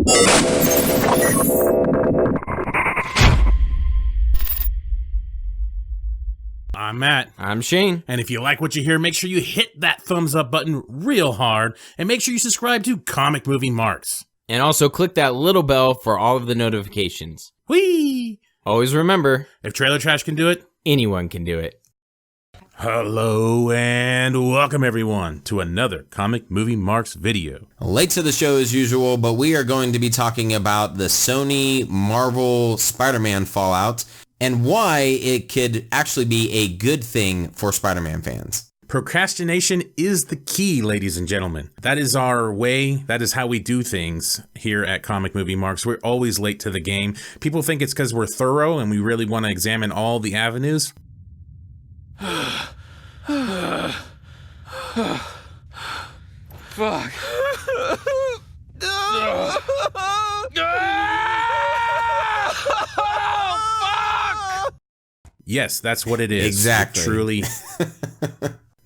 I'm Matt. I'm Shane. And if you like what you hear, make sure you hit that thumbs up button real hard, and make sure you subscribe to Comic Movie Marks. And also click that little bell for all of the notifications. Whee! Always remember, If Trailer Trash can do it, anyone can do it. hello and welcome everyone to another Comic Movie Marks video. Late to the show as usual, but we are going to be talking about the Sony Marvel Spider-Man fallout and why it could actually be a good thing for Spider-Man fans. Procrastination is the key, ladies and gentlemen. That is our way. That is how we do things here at Comic Movie Marks. We're always late to the game. People think it's because we're thorough and we really want to examine all the avenues. Fuck. Yes, that's what it is. Exactly. Truly.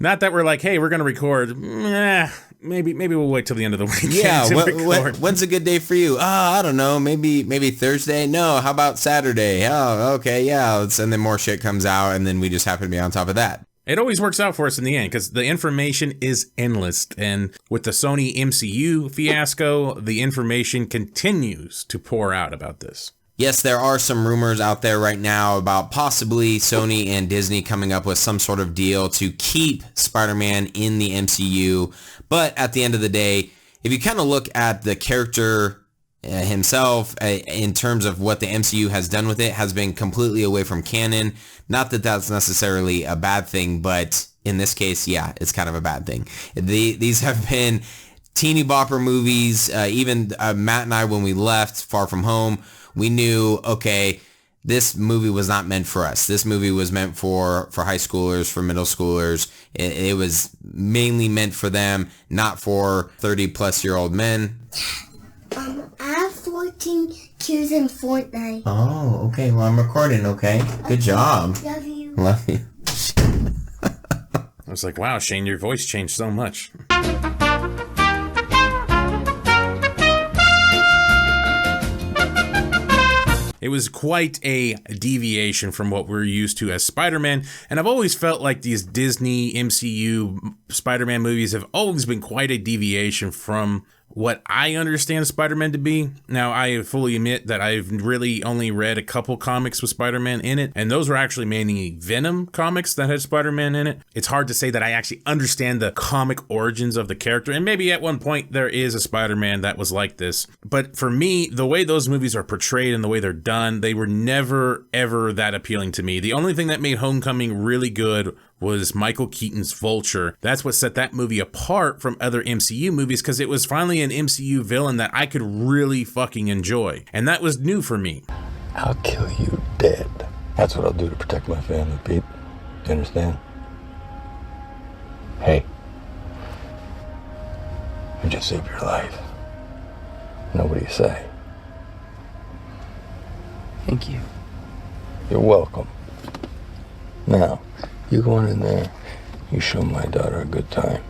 Not that we're like, hey, we're going to record. Maybe we'll wait till the end of the weekend to record. When's a good day for you? I don't know. Maybe Thursday? No, how about Saturday? Oh, okay, yeah. And then more shit comes out, and then we just happen to be on top of that. It always works out for us in the end because the information is endless. And with the Sony MCU fiasco, the information continues to pour out about this. Yes, there are some rumors out there right now about possibly Sony and Disney coming up with some sort of deal to keep Spider-Man in the MCU. But at the end of the day, if you kind of look at the character himself in terms of what the MCU has done with it, has been completely away from canon. Not that that's necessarily a bad thing, but in this case, yeah, it's kind of a bad thing. These have been teeny bopper movies. Even Matt and I, when we left Far From Home, we knew, okay, this movie was not meant for us. This movie was meant for high schoolers, for middle schoolers. It was mainly meant for them, not for 30-plus-year-old men. I have 14 kills in Fortnite. Oh, okay. Well, I'm recording, okay? Good job. Love you. Love you. I was like, wow, Shane, your voice changed so much. It was quite a deviation from what we're used to as Spider-Man, and I've always felt like these Disney MCU Spider-Man movies have always been quite a deviation from what I understand Spider-Man to be. Now, I fully admit that I've really only read a couple comics with Spider-Man in it, and those were actually mainly Venom comics that had Spider-Man in it. It's hard to say that I actually understand the comic origins of the character, and maybe at one point there is a Spider-Man that was like this. But for me, the way those movies are portrayed and the way they're done, they were never, ever that appealing to me. The only thing that made Homecoming really good was Michael Keaton's Vulture. That's what set that movie apart from other MCU movies, because it was finally an MCU villain that I could really fucking enjoy. And that was new for me. I'll kill you dead. That's what I'll do to protect my family, Pete. You understand? Hey. I just saved your life. Now what do you say? Thank you. You're welcome. Now, you go on in there, you show my daughter a good time.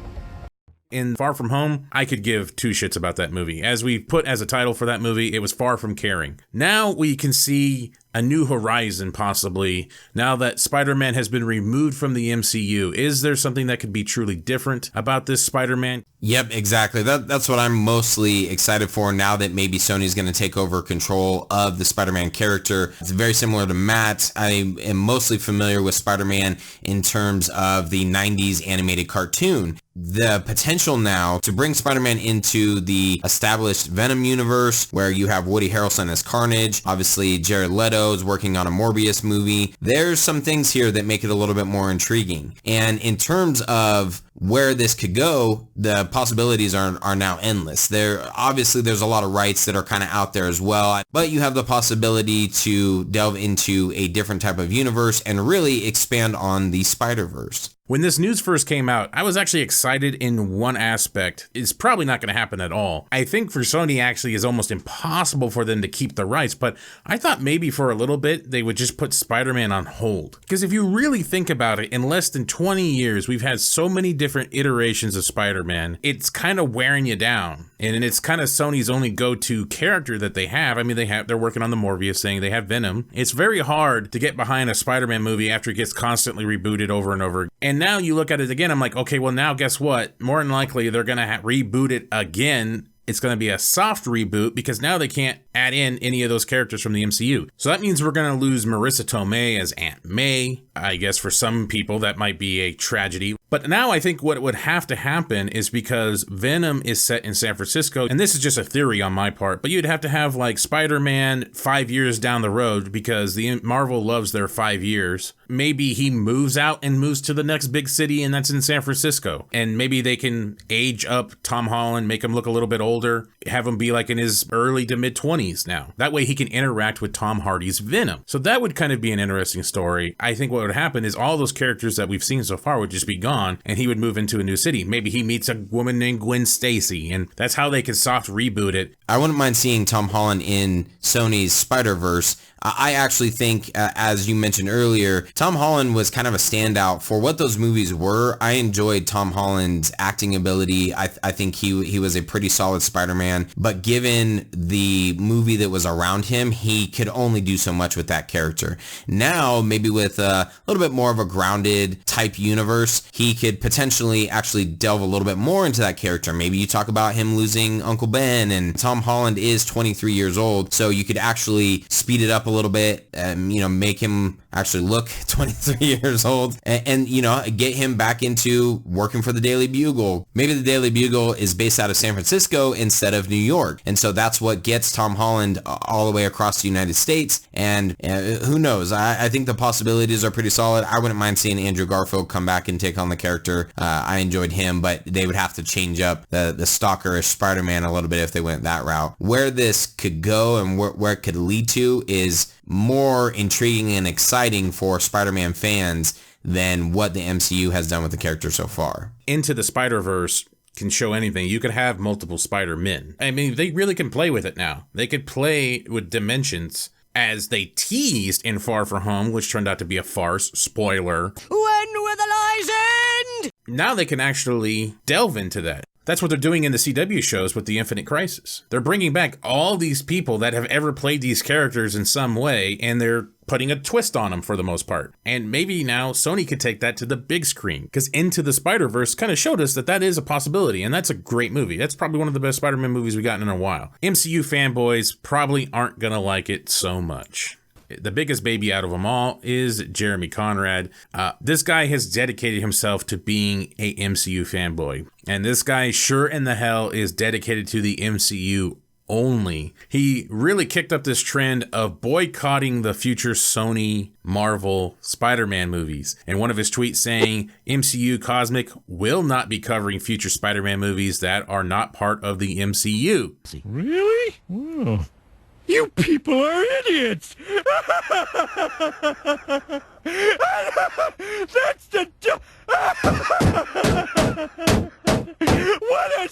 In Far From Home, I could give two shits about that movie. As we put as a title for that movie, it was Far From Caring. Now we can see a new horizon, possibly, now that Spider-Man has been removed from the MCU. Is there something that could be truly different about this Spider-Man? Yep, exactly. That's what I'm mostly excited for now that maybe Sony's going to take over control of the Spider-Man character. It's very similar to Matt. I am mostly familiar with Spider-Man in terms of the 90s animated cartoon. The potential now to bring Spider-Man into the established Venom universe, where you have Woody Harrelson as Carnage, obviously Jared Leto is working on a Morbius movie. There's some things here that make it a little bit more intriguing. And in terms of where this could go, the possibilities are now endless. There's a lot of rights that are kind of out there as well, but you have the possibility to delve into a different type of universe and really expand on the Spider-Verse. When this news first came out, I was actually excited in one aspect. It's probably not going to happen at all. I think for Sony actually it's almost impossible for them to keep the rights, but I thought maybe for a little bit they would just put Spider-Man on hold. Because if you really think about it, in less than 20 years, we've had so many different different iterations of Spider-Man, it's kind of wearing you down. And it's kind of Sony's only go-to character that they have. I mean, they're working on the Morbius thing. They have Venom. It's very hard to get behind a Spider-Man movie after it gets constantly rebooted over and over. And now you look at it again, I'm like, okay, well now guess what? More than likely they're going to reboot it again. It's going to be a soft reboot because now they can't add in any of those characters from the MCU. So that means we're going to lose Marissa Tomei as Aunt May. I guess for some people that might be a tragedy. But now I think what would have to happen is because Venom is set in San Francisco, and this is just a theory on my part, but you'd have to have like Spider-Man 5 years down the road because Marvel loves their 5 years. Maybe he moves out and moves to the next big city, and that's in San Francisco. And maybe they can age up Tom Holland, make him look a little bit older, have him be like in his early to mid 20s now. That way he can interact with Tom Hardy's Venom. So that would kind of be an interesting story. I think what would happen is all those characters that we've seen so far would just be gone, and he would move into a new city. Maybe he meets a woman named Gwen Stacy, and that's how they could soft reboot it. I wouldn't mind seeing Tom Holland in Sony's Spider-Verse. I actually think, as you mentioned earlier, Tom Holland was kind of a standout for what those movies were. I enjoyed Tom Holland's acting ability. I think he was a pretty solid Spider-Man, but given the movie that was around him, he could only do so much with that character. Now, maybe with a little bit more of a grounded type universe, he could potentially actually delve a little bit more into that character. Maybe you talk about him losing Uncle Ben, and Tom Holland is 23 years old, so you could actually speed it up a little bit and, make him actually look 23 years old and get him back into working for the Daily Bugle. Maybe the Daily Bugle is based out of San Francisco instead of New York. And so that's what gets Tom Holland all the way across the United States. And who knows? I think the possibilities are pretty solid. I wouldn't mind seeing Andrew Garfield come back and take on the character. I enjoyed him, but they would have to change up the stalkerish Spider-Man a little bit if they went that route. Where this could go and where it could lead to is more intriguing and exciting for Spider-Man fans than what the MCU has done with the character so far. Into the Spider-Verse can show anything. You could have multiple Spider-Men. I mean, they really can play with it now. They could play with dimensions as they teased in Far From Home, which turned out to be a farce. Spoiler. When will the lies end? Now they can actually delve into that. That's what they're doing in the CW shows with the Infinite Crisis. They're bringing back all these people that have ever played these characters in some way, and they're putting a twist on them for the most part. And maybe now Sony could take that to the big screen, because Into the Spider-Verse kind of showed us that is a possibility, and that's a great movie. That's probably one of the best Spider-Man movies we've gotten in a while. MCU fanboys probably aren't going to like it so much. The biggest baby out of them all is Jeremy Conrad. This guy has dedicated himself to being a MCU fanboy. And this guy sure in the hell is dedicated to the MCU only. He really kicked up this trend of boycotting the future Sony, Marvel, Spider-Man movies. And one of his tweets saying, MCU Cosmic will not be covering future Spider-Man movies that are not part of the MCU. Really? Oh. You people are idiots! That's the... What a...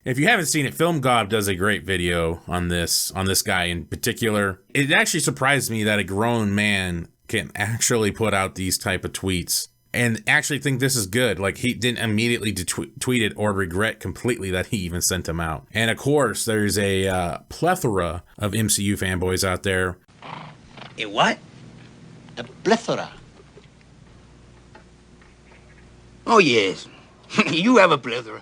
If you haven't seen it, Film God does a great video on this guy in particular. It actually surprised me that a grown man can actually put out these type of tweets and actually think this is good. Like, he didn't immediately tweet it or regret completely that he even sent them out. And of course, there's a plethora of MCU fanboys out there. A what? A plethora. Oh, yes. You have a plethora.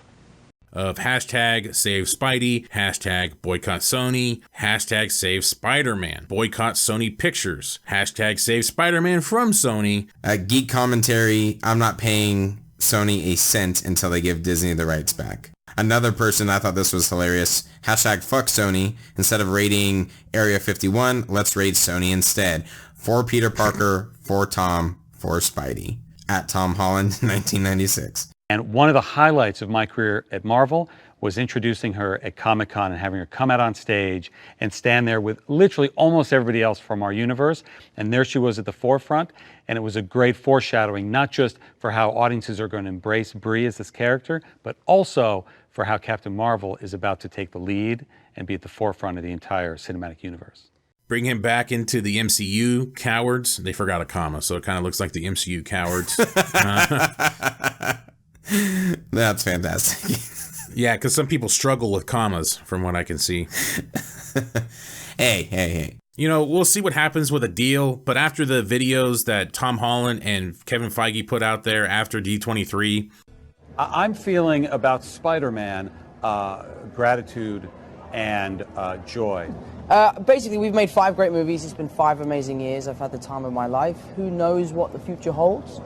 Of hashtag save Spidey, hashtag boycott Sony, hashtag save Spider-Man, boycott Sony Pictures, hashtag save Spider-Man from Sony. Geek commentary, I'm not paying Sony a cent until they give Disney the rights back. Another person, I thought this was hilarious, hashtag fuck Sony, instead of raiding Area 51, let's raid Sony instead. For Peter Parker, for Tom, for Spidey. At Tom Holland, 1996. And one of the highlights of my career at Marvel was introducing her at Comic-Con and having her come out on stage and stand there with literally almost everybody else from our universe. And there she was at the forefront. And it was a great foreshadowing, not just for how audiences are going to embrace Brie as this character, but also for how Captain Marvel is about to take the lead and be at the forefront of the entire cinematic universe. Bring him back into the MCU cowards. They forgot a comma, so it kind of looks like the MCU cowards. That's fantastic. Yeah, because some people struggle with commas, from what I can see. Hey. You know, we'll see what happens with a deal, but after the videos that Tom Holland and Kevin Feige put out there after D23... I'm feeling about Spider-Man gratitude and joy. Basically, we've made 5 great movies. It's been 5 amazing years. I've had the time of my life. Who knows what the future holds?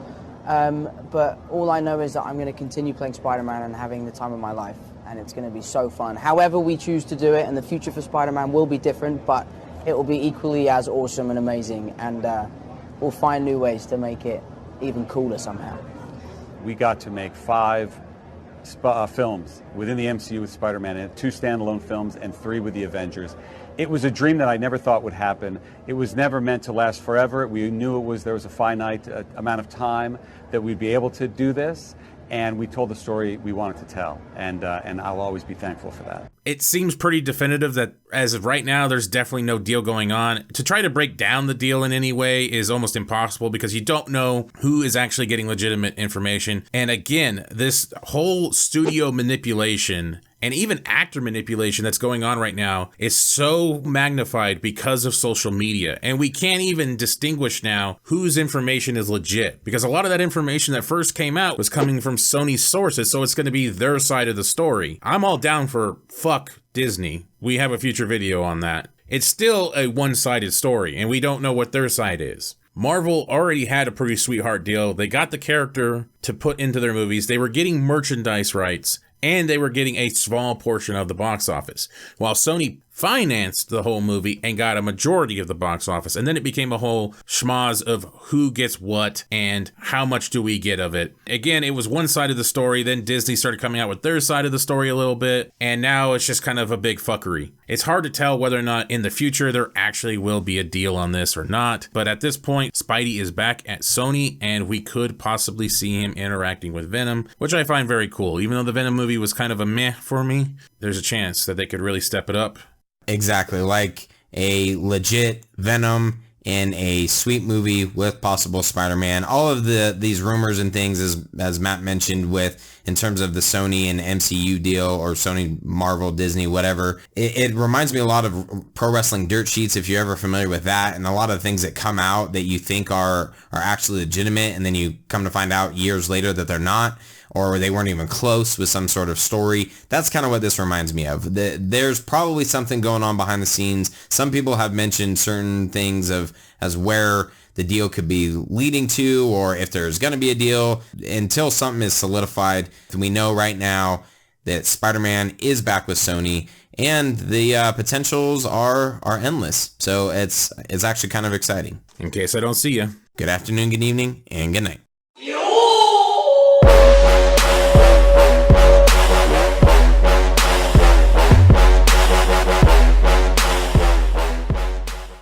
But all I know is that I'm going to continue playing Spider-Man and having the time of my life. And it's going to be so fun. However we choose to do it, and the future for Spider-Man will be different, but it will be equally as awesome and amazing. And we'll find new ways to make it even cooler somehow. We got to make 5 films within the MCU with Spider-Man, 2 standalone films and 3 with the Avengers. It was a dream that I never thought would happen. It was never meant to last forever. We knew there was a finite amount of time that we'd be able to do this, and we told the story we wanted to tell, and I'll always be thankful for that. It seems pretty definitive that as of right now, there's definitely no deal going on. To try to break down the deal in any way is almost impossible because you don't know who is actually getting legitimate information. And again, this whole studio manipulation and even actor manipulation that's going on right now is so magnified because of social media. And we can't even distinguish now whose information is legit, because a lot of that information that first came out was coming from Sony's sources, so it's going to be their side of the story. I'm all down for fuck Disney. We have a future video on that. It's still a one-sided story, and we don't know what their side is. Marvel already had a pretty sweetheart deal. They got the character to put into their movies. They were getting merchandise rights, and they were getting a small portion of the box office, while Sony financed the whole movie and got a majority of the box office. And then it became a whole schmoz of who gets what and how much do we get of it. Again, it was one side of the story. Then Disney started coming out with their side of the story a little bit. And now it's just kind of a big fuckery. It's hard to tell whether or not in the future there actually will be a deal on this or not. But at this point, Spidey is back at Sony and we could possibly see him interacting with Venom, which I find very cool. Even though the Venom movie was kind of a meh for me, there's a chance that they could really step it up. Exactly, like a legit Venom in a sweet movie with possible Spider-Man. All of these rumors and things, as Matt mentioned, with in terms of the Sony and MCU deal, or Sony, Marvel, Disney, whatever, it reminds me a lot of pro wrestling dirt sheets, if you're ever familiar with that, and a lot of things that come out that you think are actually legitimate, and then you come to find out years later that they're not, or they weren't even close with some sort of story. That's kind of what this reminds me of. There's probably something going on behind the scenes. Some people have mentioned certain things as where the deal could be leading to, or if there's going to be a deal. Until something is solidified, we know right now that Spider-Man is back with Sony, and the potentials are endless. So it's actually kind of exciting. In case I don't see you. Good afternoon, good evening, and good night.